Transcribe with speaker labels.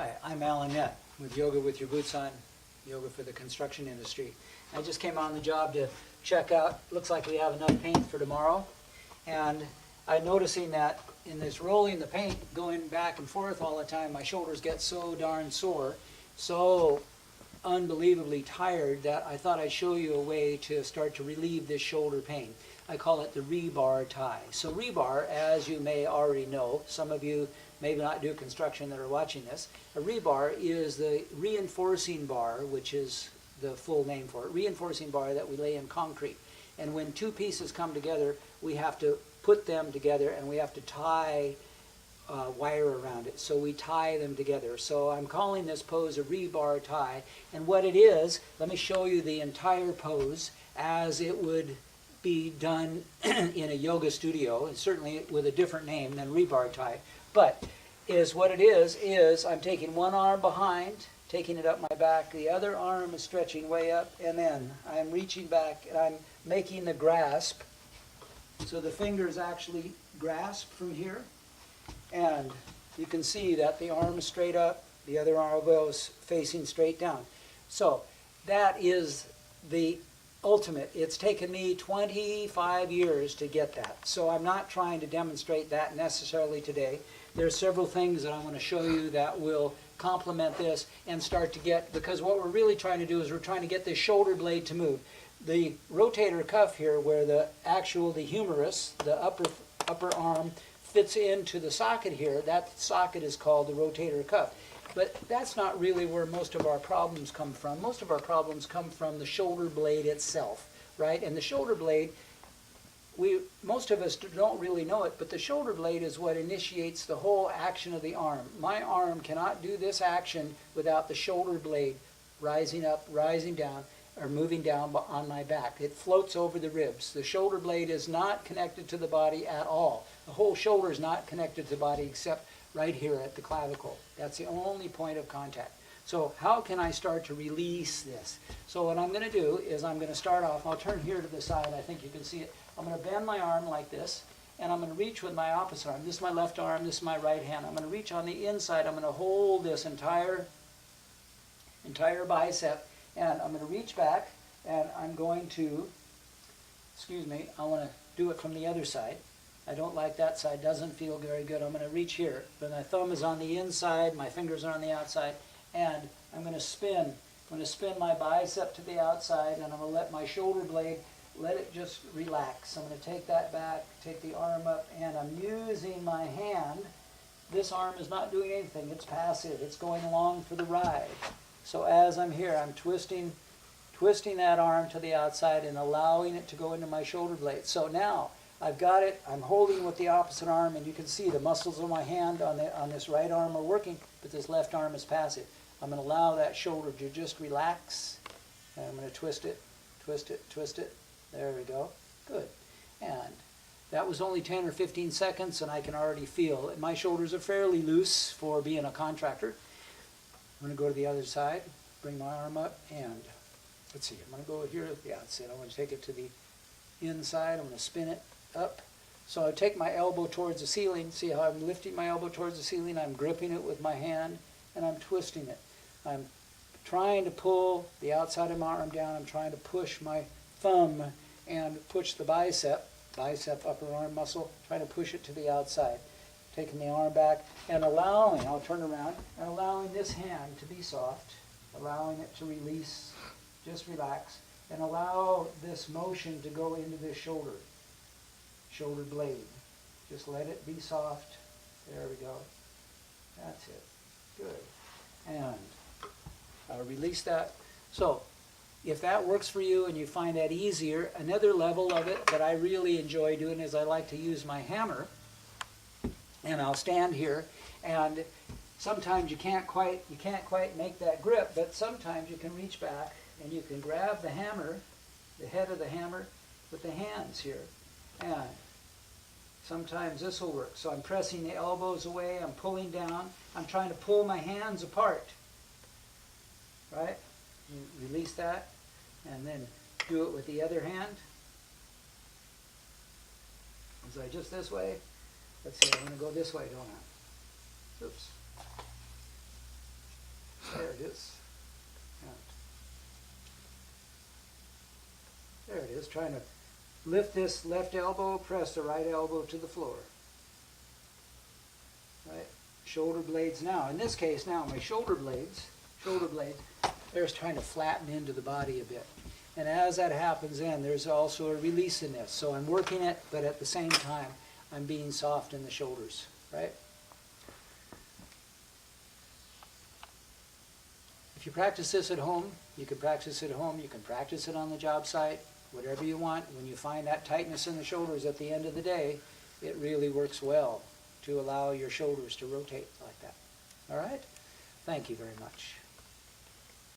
Speaker 1: Hi, I'm Alan Nett with Yoga with Your Boots On, Yoga for the Construction Industry. I just came on the job to check out, looks like we have enough paint for tomorrow. And I'm noticing that in this rolling the paint, going back and forth all the time, my shoulders get so darn sore, so unbelievably tired that I thought I'd show you a way to start to relieve this shoulder pain. I call it the rebar tie. So rebar, as you may already know, some of you may not do construction that are watching this, a rebar is the reinforcing bar, which is the full name for it, reinforcing bar that we lay in concrete. And when two pieces come together, we have to put them together and we have to tie wire around it. So we tie them together. So I'm calling this pose a rebar tie. And what it is, let me show you the entire pose as it would be done in a yoga studio, and certainly with a different name than rebar tie. But what it is I'm taking one arm behind, taking it up my back, the other arm is stretching way up, and then I'm reaching back and I'm making the grasp. So the fingers actually grasp from here, and you can see that the arm is straight up, the other elbow is facing straight down. So that is the ultimate. It's taken me 25 years to get that. So I'm not trying to demonstrate that necessarily today. There's several things that I want to show you that will complement this and start to get, because what we're really trying to do is we're trying to get this shoulder blade to move. The rotator cuff here, where the humerus, the upper arm, fits into the socket here, that socket is called the rotator cuff. But that's not really where most of our problems come from. Most of our problems come from the shoulder blade itself, right? And the shoulder blade, most of us don't really know it, but the shoulder blade is what initiates the whole action of the arm. My arm cannot do this action without the shoulder blade rising up, rising down, or moving down on my back. It floats over the ribs. The shoulder blade is not connected to the body at all. The whole shoulder is not connected to the body except right here at the clavicle. That's the only point of contact. So how can I start to release this? So what I'm going to do is I'm going to start off, I'll turn here to the side, I think you can see it. I'm going to bend my arm like this, and I'm going to reach with my opposite arm. This is my left arm, this is my right hand. I'm going to reach on the inside. I'm going to hold this entire bicep, and I'm going to reach back, and I'm going to, I want to do it from the other side. I don't like that side, doesn't feel very good. I'm going to reach here, but my thumb is on the inside, my fingers are on the outside, and I'm going to spin. I'm going to spin my bicep to the outside, and I'm going to let my shoulder blade, let it just relax. I'm going to take that back, take the arm up, and I'm using my hand. This arm is not doing anything. It's passive. It's going along for the ride. So as I'm here, I'm twisting that arm to the outside and allowing it to go into my shoulder blade. So now I've got it. I'm holding with the opposite arm, and you can see the muscles of my hand on this right arm are working, but this left arm is passive. I'm going to allow that shoulder to just relax, and I'm going to twist it, twist it, twist it. There we go. Good. And that was only 10 or 15 seconds, and I can already feel it. My shoulders are fairly loose for being a contractor. I'm going to go to the other side, bring my arm up, and let's see, I'm going to go here. Yeah, that's it. I'm going to take it to the inside. I'm going to spin it up. So I take my elbow towards the ceiling. See how I'm lifting my elbow towards the ceiling? I'm gripping it with my hand, and I'm twisting it. I'm trying to pull the outside of my arm down. I'm trying to push my thumb and push the bicep upper arm muscle, trying to push it to the outside. Taking the arm back and allowing, I'll turn around, and allowing this hand to be soft, allowing it to release, just relax, and allow this motion to go into this shoulder blade. Just let it be soft. There we go. That's it. Good. And I'll release that. So if that works for you and you find that easier, another level of it that I really enjoy doing is I like to use my hammer, and I'll stand here, and sometimes you can't quite make that grip, but sometimes you can reach back and you can grab the hammer, the head of the hammer, with the hands here, and sometimes this will work. So I'm pressing the elbows away, I'm pulling down, I'm trying to pull my hands apart, right? You release that, and then do it with the other hand. So just this way. Let's see, I'm going to go this way, don't I? Oops. Just trying to lift this left elbow, press the right elbow to the floor. Right? Shoulder blades now. In this case now, my shoulder blades, they're just trying to flatten into the body a bit. And as that happens then, there's also a release in this. So I'm working it, but at the same time, I'm being soft in the shoulders, right? If you practice this at home, you can practice it at home, you can practice it on the job site, whatever you want. When you find that tightness in the shoulders at the end of the day, it really works well to allow your shoulders to rotate like that. All right? Thank you very much.